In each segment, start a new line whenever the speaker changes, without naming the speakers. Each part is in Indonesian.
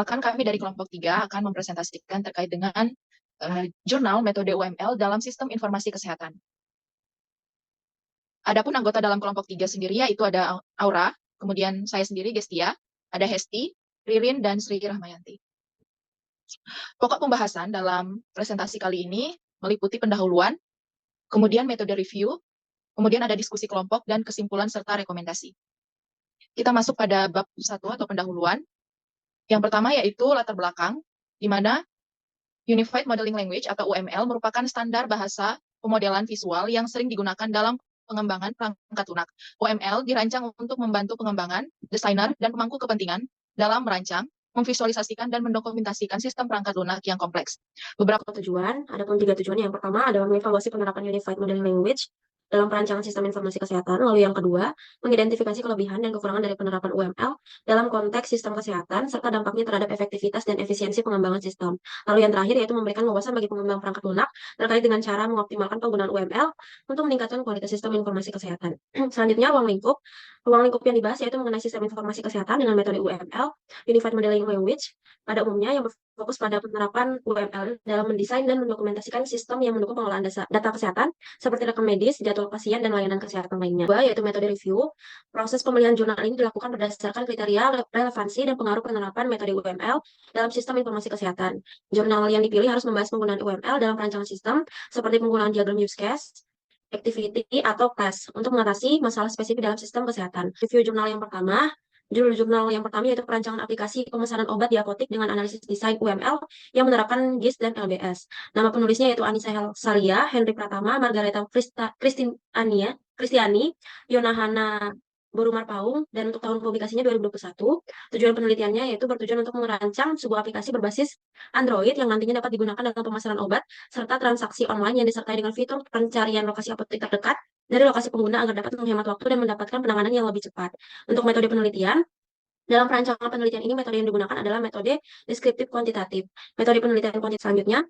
Perkenalkan, kami dari kelompok 3 akan mempresentasikan terkait dengan jurnal metode UML dalam sistem informasi kesehatan. Adapun anggota dalam kelompok 3 sendiri yaitu ada Aura, kemudian saya sendiri Gestia, ada Hesti, Ririn, dan Sri Rahmayanti. Pokok pembahasan dalam presentasi kali ini meliputi pendahuluan, kemudian metode review, kemudian ada diskusi kelompok dan kesimpulan serta rekomendasi. Kita masuk pada bab 1 atau pendahuluan. Yang pertama yaitu latar belakang, di mana Unified Modeling Language atau UML merupakan standar bahasa pemodelan visual yang sering digunakan dalam pengembangan perangkat lunak. UML dirancang untuk membantu pengembangan, desainer, dan pemangku kepentingan dalam merancang, memvisualisasikan, dan mendokumentasikan sistem perangkat lunak yang kompleks. Beberapa tujuan, ada pun 3 tujuan. Yang pertama adalah mengevaluasi penerapan Unified Modeling Language dalam perancangan sistem informasi kesehatan. Lalu yang kedua, mengidentifikasi kelebihan dan kekurangan dari penerapan UML dalam konteks sistem kesehatan, serta dampaknya terhadap efektivitas dan efisiensi pengembangan sistem. Lalu yang terakhir yaitu memberikan wawasan bagi pengembang perangkat lunak terkait dengan cara mengoptimalkan penggunaan UML untuk meningkatkan kualitas sistem informasi kesehatan. Selanjutnya, ruang lingkup. Ruang lingkup yang dibahas yaitu mengenai sistem informasi kesehatan dengan metode UML, Unified Modeling Language, pada umumnya yang berfokus pada penerapan UML dalam mendesain dan mendokumentasikan sistem yang mendukung pengelolaan data kesehatan seperti rekam medis, jadwal pasien, dan layanan kesehatan lainnya. Kedua, yaitu metode review. Proses pemilihan jurnal ini dilakukan berdasarkan kriteria relevansi dan pengaruh penerapan metode UML dalam sistem informasi kesehatan. Jurnal yang dipilih harus membahas penggunaan UML dalam perancangan sistem seperti penggunaan diagram use case, activity, atau class untuk mengatasi masalah spesifik dalam sistem kesehatan. Review jurnal yang pertama, judul jurnal yang pertama yaitu perancangan aplikasi pemesanan obat di apotik dengan analisis desain UML yang menerapkan GIS dan LBS. Nama penulisnya yaitu Anissa Salia, Henry Pratama, Margareta Kristiani, Yonahana Borumar Paung, dan untuk tahun publikasinya 2021. Tujuan penelitiannya yaitu bertujuan untuk merancang sebuah aplikasi berbasis Android yang nantinya dapat digunakan dalam pemasaran obat serta transaksi online yang disertai dengan fitur pencarian lokasi apotek terdekat dari lokasi pengguna agar dapat menghemat waktu dan mendapatkan penanganan yang lebih cepat. Untuk metode penelitian, dalam perancangan penelitian ini metode yang digunakan adalah metode deskriptif kuantitatif. Metode penelitian kuantitatif selanjutnya,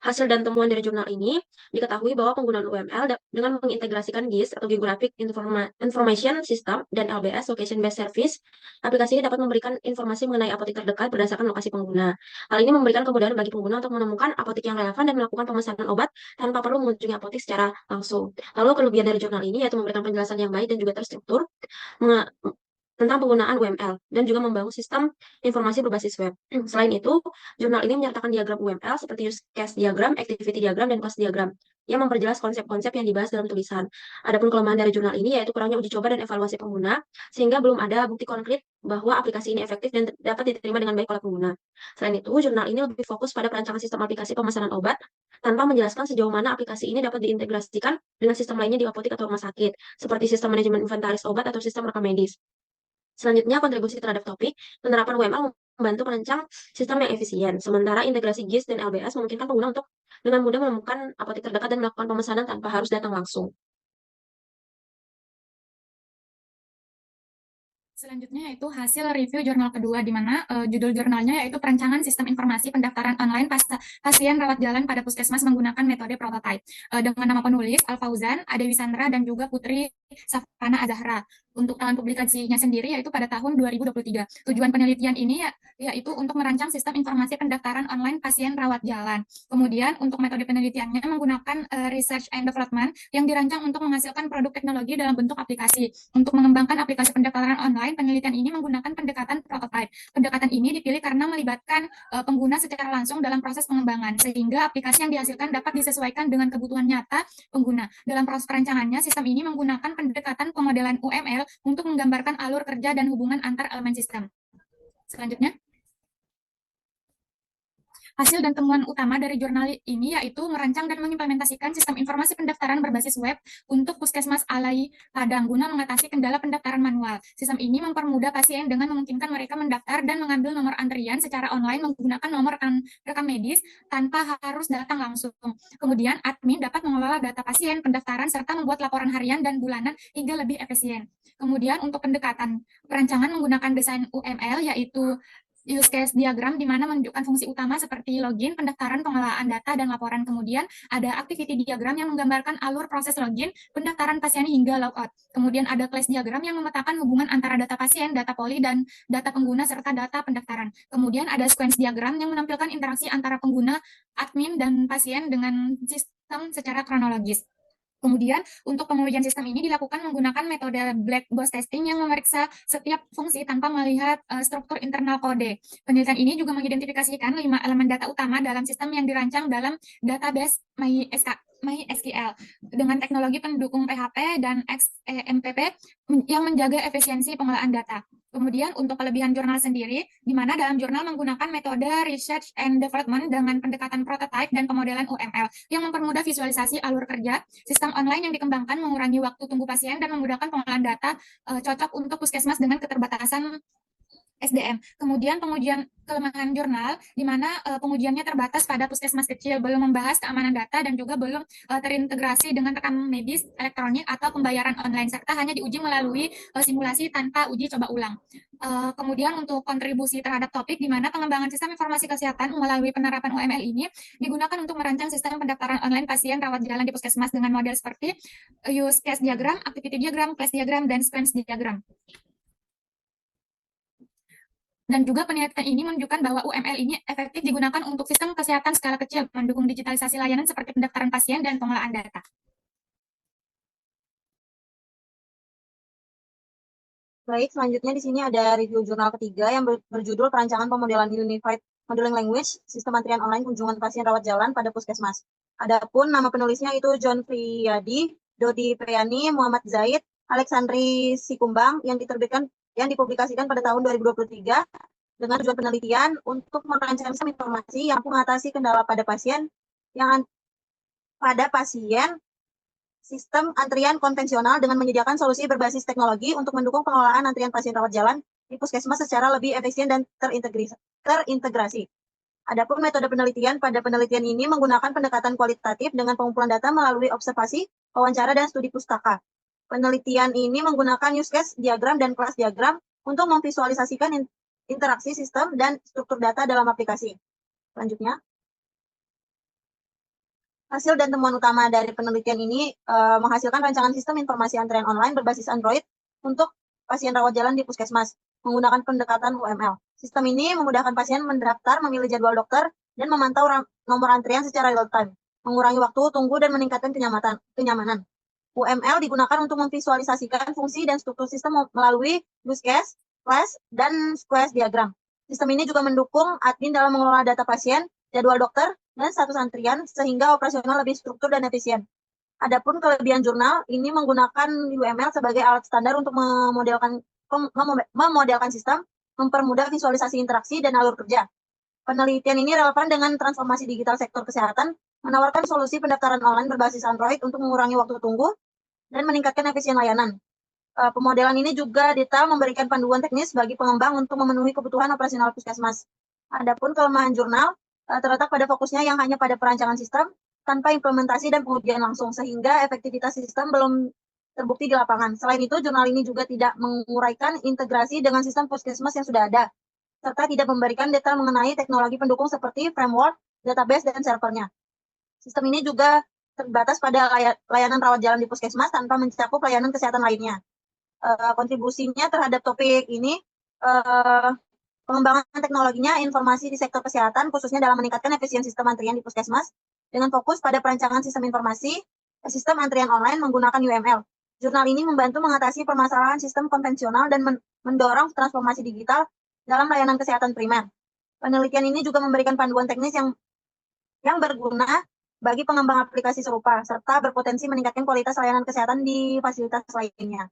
hasil dan temuan dari jurnal ini diketahui bahwa penggunaan UML dengan mengintegrasikan GIS atau Geographic Information System dan LBS Location Based Service, aplikasi ini dapat memberikan informasi mengenai apotek terdekat berdasarkan lokasi pengguna. Hal ini memberikan kemudahan bagi pengguna untuk menemukan apotek yang relevan dan melakukan pemesanan obat tanpa perlu mengunjungi apotek secara langsung. Lalu kelebihan dari jurnal ini yaitu memberikan penjelasan yang baik dan juga terstruktur tentang penggunaan UML dan juga membangun sistem informasi berbasis web. Selain itu, jurnal ini menyertakan diagram UML seperti use case diagram, activity diagram, dan class diagram yang memperjelas konsep-konsep yang dibahas dalam tulisan. Adapun kelemahan dari jurnal ini yaitu kurangnya uji coba dan evaluasi pengguna, sehingga belum ada bukti konkret bahwa aplikasi ini efektif dan dapat diterima dengan baik oleh pengguna. Selain itu, jurnal ini lebih fokus pada perancangan sistem aplikasi pemesanan obat tanpa menjelaskan sejauh mana aplikasi ini dapat diintegrasikan dengan sistem lainnya di apotek atau rumah sakit, seperti sistem manajemen inventaris obat atau sistem rekam medis. Selanjutnya, kontribusi terhadap topik, penerapan UML membantu merancang sistem yang efisien, sementara integrasi GIS dan LBS memungkinkan pengguna untuk dengan mudah menemukan apotek terdekat dan melakukan pemesanan tanpa harus datang langsung.
Selanjutnya yaitu hasil review jurnal kedua, di mana judul jurnalnya yaitu perancangan sistem informasi pendaftaran online pasien rawat jalan pada puskesmas menggunakan metode prototype. Dengan nama penulis Al-Fauzan, Ade Wisandra, dan juga Putri Safana Azahra. Untuk tahun publikasinya sendiri yaitu pada tahun 2023. Tujuan penelitian ini yaitu untuk merancang sistem informasi pendaftaran online pasien rawat jalan. Kemudian untuk metode penelitiannya menggunakan research and development yang dirancang untuk menghasilkan produk teknologi dalam bentuk aplikasi. Untuk mengembangkan aplikasi pendaftaran online, penelitian ini menggunakan pendekatan prototype. Pendekatan ini dipilih karena melibatkan pengguna secara langsung dalam proses pengembangan, sehingga aplikasi yang dihasilkan dapat disesuaikan dengan kebutuhan nyata pengguna. Dalam proses perancangannya, sistem ini menggunakan pendekatan pemodelan UML untuk menggambarkan alur kerja dan hubungan antar elemen sistem. Selanjutnya, hasil dan temuan utama dari jurnal ini yaitu merancang dan mengimplementasikan sistem informasi pendaftaran berbasis web untuk Puskesmas Alai Padang guna mengatasi kendala pendaftaran manual. Sistem ini mempermudah pasien dengan memungkinkan mereka mendaftar dan mengambil nomor antrian secara online menggunakan nomor rekam medis tanpa harus datang langsung. Kemudian, admin dapat mengelola data pasien pendaftaran serta membuat laporan harian dan bulanan hingga lebih efisien. Kemudian, untuk pendekatan perancangan menggunakan desain UML yaitu use case diagram di mana menunjukkan fungsi utama seperti login, pendaftaran, pengelolaan data, dan laporan. Kemudian ada activity diagram yang menggambarkan alur proses login, pendaftaran pasien hingga logout. Kemudian ada class diagram yang memetakan hubungan antara data pasien, data poli, dan data pengguna serta data pendaftaran. Kemudian ada sequence diagram yang menampilkan interaksi antara pengguna, admin, dan pasien dengan sistem secara kronologis. Kemudian, untuk pengujian sistem ini dilakukan menggunakan metode black box testing yang memeriksa setiap fungsi tanpa melihat struktur internal kode. Penelitian ini juga mengidentifikasikan 5 elemen data utama dalam sistem yang dirancang dalam database MySQL dengan teknologi pendukung PHP dan XMPP yang menjaga efisiensi pengelolaan data. Kemudian untuk kelebihan jurnal sendiri, di mana dalam jurnal menggunakan metode research and development dengan pendekatan prototype dan pemodelan UML yang mempermudah visualisasi alur kerja. Sistem online yang dikembangkan mengurangi waktu tunggu pasien dan memudahkan pengolahan data cocok untuk puskesmas dengan keterbatasan SDM. Kemudian pengujian kelemahan jurnal, di mana pengujiannya terbatas pada puskesmas kecil, belum membahas keamanan data dan juga belum terintegrasi dengan rekam medis elektronik atau pembayaran online, serta hanya diuji melalui simulasi tanpa uji coba ulang. Kemudian untuk kontribusi terhadap topik, di mana pengembangan sistem informasi kesehatan melalui penerapan UML ini digunakan untuk merancang sistem pendaftaran online pasien rawat jalan di puskesmas dengan model seperti use case diagram, activity diagram, class diagram, dan sequence diagram. Dan juga penelitian ini menunjukkan bahwa UML ini efektif digunakan untuk sistem kesehatan skala kecil, mendukung digitalisasi layanan seperti pendaftaran pasien dan pengelolaan data.
Baik, selanjutnya di sini ada review jurnal ketiga yang berjudul Perancangan Pemodelan Unified Modeling Language, Sistem Antrian Online Kunjungan Pasien Rawat Jalan pada Puskesmas. Adapun nama penulisnya itu John Friyadi, Dodi Priyani, Muhammad Zaid, Alexandri Sikumbang yang dipublikasikan pada tahun 2023 dengan tujuan penelitian untuk merancang sistem informasi yang mengatasi kendala pada pasien sistem antrian konvensional dengan menyediakan solusi berbasis teknologi untuk mendukung pengelolaan antrian pasien rawat jalan di puskesmas secara lebih efisien dan terintegrasi. Adapun metode penelitian, pada penelitian ini menggunakan pendekatan kualitatif dengan pengumpulan data melalui observasi, wawancara, dan studi pustaka. Penelitian ini menggunakan use case diagram dan kelas diagram untuk memvisualisasikan interaksi sistem dan struktur data dalam aplikasi. Selanjutnya, hasil dan temuan utama dari penelitian ini menghasilkan rancangan sistem informasi antrian online berbasis Android untuk pasien rawat jalan di puskesmas menggunakan pendekatan UML. Sistem ini memudahkan pasien mendaftar, memilih jadwal dokter, dan memantau nomor antrian secara real-time, mengurangi waktu tunggu dan meningkatkan kenyamanan. UML digunakan untuk memvisualisasikan fungsi dan struktur sistem melalui use case, class, dan square diagram. Sistem ini juga mendukung admin dalam mengelola data pasien, jadwal dokter, dan status antrian sehingga operasional lebih struktur dan efisien. Adapun kelebihan jurnal, ini menggunakan UML sebagai alat standar untuk memodelkan sistem, mempermudah visualisasi interaksi dan alur kerja. Penelitian ini relevan dengan transformasi digital sektor kesehatan, menawarkan solusi pendaftaran online berbasis Android untuk mengurangi waktu tunggu dan meningkatkan efisien layanan. Pemodelan ini juga detail memberikan panduan teknis bagi pengembang untuk memenuhi kebutuhan operasional puskesmas. Adapun kelemahan jurnal terletak pada fokusnya yang hanya pada perancangan sistem tanpa implementasi dan pengujian langsung, sehingga efektivitas sistem belum terbukti di lapangan. Selain itu, jurnal ini juga tidak menguraikan integrasi dengan sistem puskesmas yang sudah ada, serta tidak memberikan detail mengenai teknologi pendukung seperti framework, database, dan servernya. Sistem ini juga terbatas pada layanan rawat jalan di puskesmas tanpa mencakup layanan kesehatan lainnya. Kontribusinya terhadap topik ini, pengembangan teknologinya informasi di sektor kesehatan, khususnya dalam meningkatkan efisiensi sistem antrian di puskesmas, dengan fokus pada perancangan sistem informasi, sistem antrian online menggunakan UML. Jurnal ini membantu mengatasi permasalahan sistem konvensional dan mendorong transformasi digital dalam layanan kesehatan primer. Penelitian ini juga memberikan panduan teknis yang berguna bagi pengembang aplikasi serupa, serta berpotensi meningkatkan kualitas layanan kesehatan di fasilitas lainnya.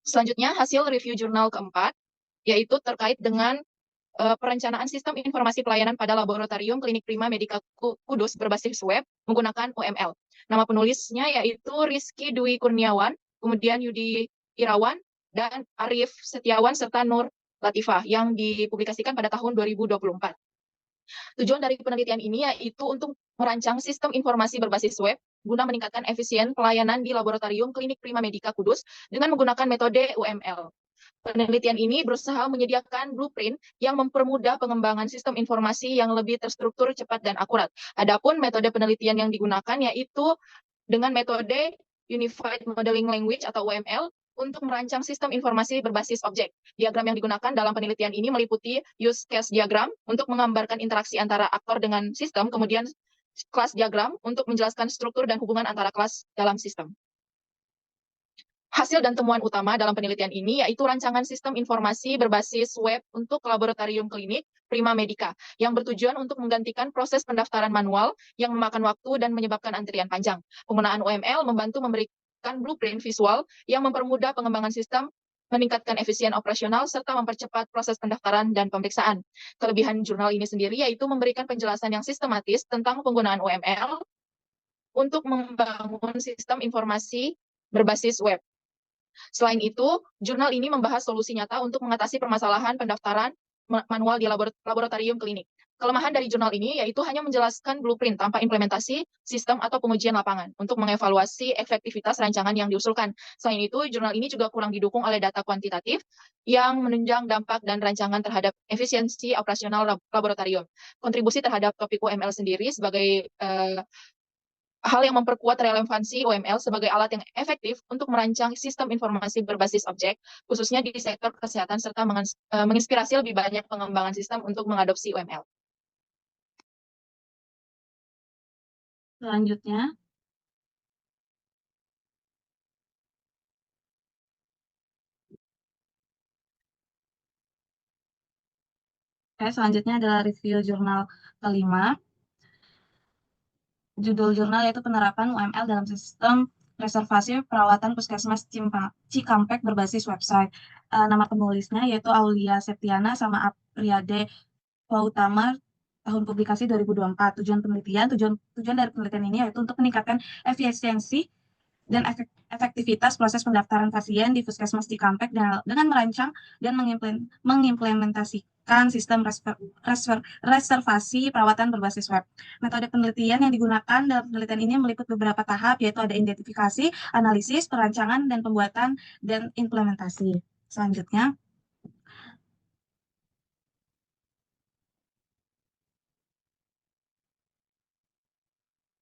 Selanjutnya, hasil review jurnal keempat, yaitu terkait dengan perencanaan sistem informasi pelayanan pada laboratorium klinik prima Medika Kudus berbasis web menggunakan UML. Nama penulisnya yaitu Rizky Dwi Kurniawan, kemudian Yudi Irawan, dan Arif Setiawan, serta Nur Latifah, yang dipublikasikan pada tahun 2024. Tujuan dari penelitian ini yaitu untuk merancang sistem informasi berbasis web guna meningkatkan efisien pelayanan di laboratorium klinik Prima Medica Kudus dengan menggunakan metode UML. Penelitian ini berusaha menyediakan blueprint yang mempermudah pengembangan sistem informasi yang lebih terstruktur, cepat, dan akurat. Adapun metode penelitian yang digunakan yaitu dengan metode Unified Modeling Language atau UML untuk merancang sistem informasi berbasis objek. Diagram yang digunakan dalam penelitian ini meliputi use case diagram untuk menggambarkan interaksi antara aktor dengan sistem, kemudian kelas diagram untuk menjelaskan struktur dan hubungan antara kelas dalam sistem. Hasil dan temuan utama dalam penelitian ini yaitu rancangan sistem informasi berbasis web untuk laboratorium klinik Prima Medica yang bertujuan untuk menggantikan proses pendaftaran manual yang memakan waktu dan menyebabkan antrian panjang. Penggunaan UML membantu memberikan blueprint visual yang mempermudah pengembangan sistem, meningkatkan efisien operasional, serta mempercepat proses pendaftaran dan pemeriksaan. Kelebihan jurnal ini sendiri yaitu memberikan penjelasan yang sistematis tentang penggunaan UML untuk membangun sistem informasi berbasis web. Selain itu, jurnal ini membahas solusi nyata untuk mengatasi permasalahan pendaftaran manual di laboratorium klinik. Kelemahan dari jurnal ini yaitu hanya menjelaskan blueprint tanpa implementasi sistem atau pengujian lapangan untuk mengevaluasi efektivitas rancangan yang diusulkan. Selain itu, jurnal ini juga kurang didukung oleh data kuantitatif yang menunjang dampak dan rancangan terhadap efisiensi operasional laboratorium. Kontribusi terhadap topik UML sendiri sebagai hal yang memperkuat relevansi UML sebagai alat yang efektif untuk merancang sistem informasi berbasis objek, khususnya di sektor kesehatan, serta menginspirasi lebih banyak pengembangan sistem untuk mengadopsi UML.
Selanjutnya, selanjutnya adalah review jurnal kelima. Judul jurnal yaitu penerapan UML dalam sistem reservasi perawatan puskesmas Cikampek berbasis website. Nama penulisnya yaitu Aulia Septiana sama Apriyade Utama, tahun publikasi 2024. Tujuan dari penelitian ini yaitu untuk meningkatkan efisiensi dan efektivitas proses pendaftaran pasien di puskesmas Cikampek dengan merancang dan mengimplementasikan sistem reservasi perawatan berbasis web. Metode penelitian yang digunakan dalam penelitian ini meliputi beberapa tahap, yaitu ada identifikasi, analisis, perancangan, dan pembuatan dan implementasi. Selanjutnya,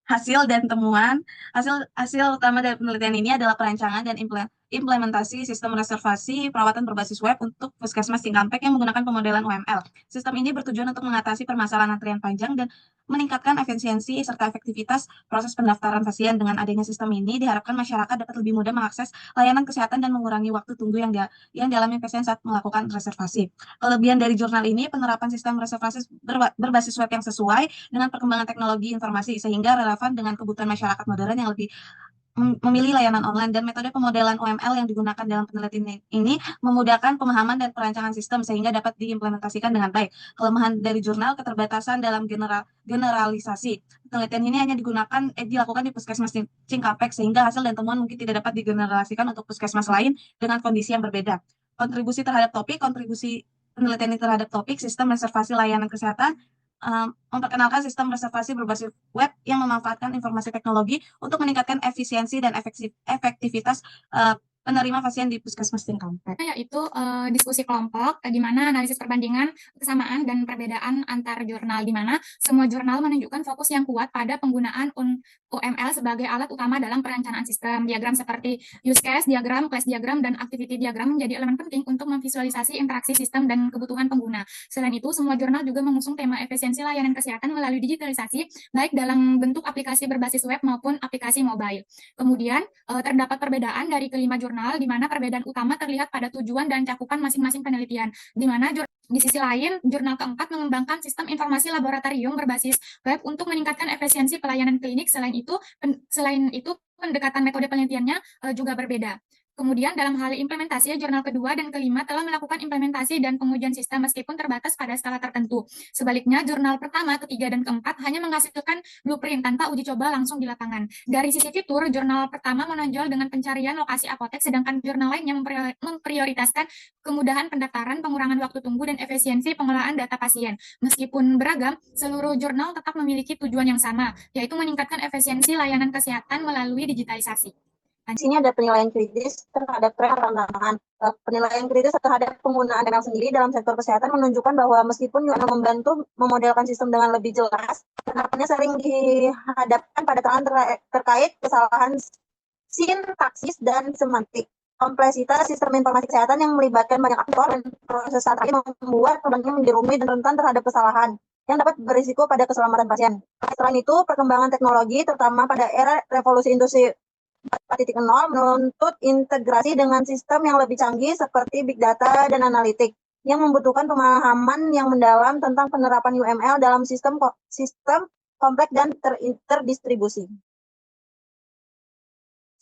hasil dan temuan. Hasil utama dari penelitian ini adalah perancangan dan implementasi sistem reservasi perawatan berbasis web untuk puskesmas Cikampek yang menggunakan pemodelan UML. Sistem ini bertujuan untuk mengatasi permasalahan antrian panjang dan meningkatkan efisiensi serta efektivitas proses pendaftaran pasien. Dengan adanya sistem ini, diharapkan masyarakat dapat lebih mudah mengakses layanan kesehatan dan mengurangi waktu tunggu yang dialami pasien saat melakukan reservasi. Kelebihan dari jurnal ini, penerapan sistem reservasi berbasis web yang sesuai dengan perkembangan teknologi informasi sehingga relevan dengan kebutuhan masyarakat modern yang lebih memilih layanan online, dan metode pemodelan UML yang digunakan dalam penelitian ini memudahkan pemahaman dan perancangan sistem sehingga dapat diimplementasikan dengan baik. Kelemahan dari jurnal, keterbatasan dalam generalisasi. Penelitian ini hanya dilakukan di puskesmas Cikampek sehingga hasil dan temuan mungkin tidak dapat digeneralisasikan untuk puskesmas lain dengan kondisi yang berbeda. Kontribusi penelitian ini terhadap topik sistem reservasi layanan kesehatan, memperkenalkan sistem reservasi berbasis web yang memanfaatkan informasi teknologi untuk meningkatkan efisiensi dan efektivitas penerima pasien di puskesmas Cikampek.
Yaitu diskusi kelompok, di mana analisis perbandingan kesamaan dan perbedaan antar jurnal, di mana semua jurnal menunjukkan fokus yang kuat pada penggunaan UML sebagai alat utama dalam perencanaan sistem. Diagram seperti use case diagram, class diagram, dan activity diagram menjadi elemen penting untuk memvisualisasi interaksi sistem dan kebutuhan pengguna. Selain itu, semua jurnal juga mengusung tema efisiensi layanan kesehatan melalui digitalisasi, baik dalam bentuk aplikasi berbasis web maupun aplikasi mobile. Kemudian, terdapat perbedaan dari kelima jurnal, di mana perbedaan utama terlihat pada tujuan dan cakupan masing-masing penelitian, di mana di sisi lain, jurnal keempat mengembangkan sistem informasi laboratorium berbasis web untuk meningkatkan efisiensi pelayanan klinik. Selain itu pendekatan metode penelitiannya juga berbeda. Kemudian dalam hal implementasi, jurnal kedua dan kelima telah melakukan implementasi dan pengujian sistem meskipun terbatas pada skala tertentu. Sebaliknya, jurnal pertama, ketiga, dan keempat hanya menghasilkan blueprint tanpa uji coba langsung di lapangan. Dari sisi fitur, jurnal pertama menonjol dengan pencarian lokasi apotek, sedangkan jurnal lainnya memprioritaskan kemudahan pendaftaran, pengurangan waktu tunggu, dan efisiensi pengelolaan data pasien. Meskipun beragam, seluruh jurnal tetap memiliki tujuan yang sama, yaitu meningkatkan efisiensi layanan kesehatan melalui digitalisasi.
Di sini ada penilaian kritis terhadap tren tantangan. Penilaian kritis terhadap penggunaan ML sendiri dalam sektor kesehatan menunjukkan bahwa meskipun UML membantu memodelkan sistem dengan lebih jelas, penerapannya sering dihadapkan pada tantangan terkait kesalahan sintaksis dan semantik. Kompleksitas sistem informasi kesehatan yang melibatkan banyak aktor dan proses strategis membuat produknya menjadi rumit dan rentan terhadap kesalahan yang dapat berisiko pada keselamatan pasien. Selain itu, perkembangan teknologi, terutama pada era revolusi industri 4.0 menuntut integrasi dengan sistem yang lebih canggih seperti big data dan analitik yang membutuhkan pemahaman yang mendalam tentang penerapan UML dalam sistem kompleks dan terdistribusi.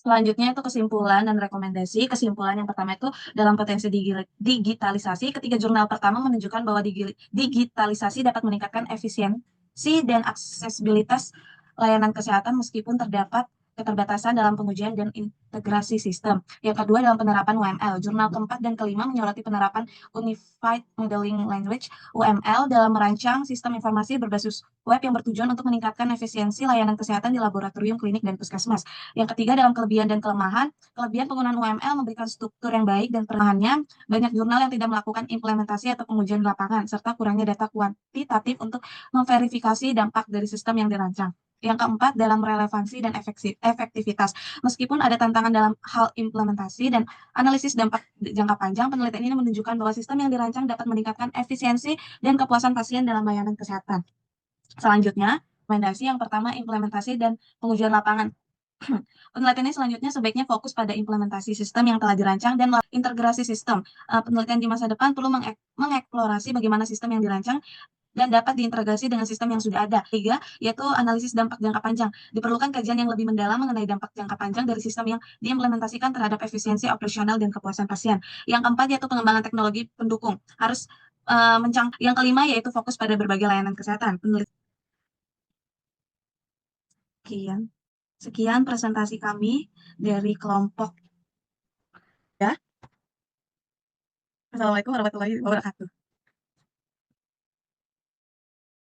Selanjutnya itu kesimpulan dan rekomendasi. Kesimpulan yang pertama itu dalam potensi digitalisasi, ketiga jurnal pertama menunjukkan bahwa digitalisasi dapat meningkatkan efisiensi dan aksesibilitas layanan kesehatan meskipun terdapat keterbatasan dalam pengujian dan integrasi sistem. Yang kedua dalam penerapan UML. Jurnal keempat dan kelima menyoroti penerapan Unified Modeling Language UML dalam merancang sistem informasi berbasis web yang bertujuan untuk meningkatkan efisiensi layanan kesehatan di laboratorium, klinik, dan puskesmas. Yang ketiga dalam kelebihan dan kelemahan. Kelebihan penggunaan UML memberikan struktur yang baik dan kelemahannya banyak jurnal yang tidak melakukan implementasi atau pengujian di lapangan serta kurangnya data kuantitatif untuk memverifikasi dampak dari sistem yang dirancang. Yang keempat, dalam relevansi dan efektivitas. Meskipun ada tantangan dalam hal implementasi dan analisis dampak jangka panjang, penelitian ini menunjukkan bahwa sistem yang dirancang dapat meningkatkan efisiensi dan kepuasan pasien dalam layanan kesehatan. Selanjutnya, rekomendasi yang pertama, implementasi dan pengujian lapangan. Penelitian ini selanjutnya sebaiknya fokus pada implementasi sistem yang telah dirancang dan integrasi sistem. Penelitian di masa depan perlu mengeksplorasi bagaimana sistem yang dirancang dan dapat diintegrasi dengan sistem yang sudah ada. Tiga, yaitu analisis dampak jangka panjang. Diperlukan kajian yang lebih mendalam mengenai dampak jangka panjang dari sistem yang diimplementasikan terhadap efisiensi operasional dan kepuasan pasien. Yang keempat, yaitu pengembangan teknologi pendukung. Harus Yang kelima, yaitu fokus pada berbagai layanan kesehatan. Sekian presentasi kami dari kelompok. Ya. Assalamualaikum warahmatullahi wabarakatuh.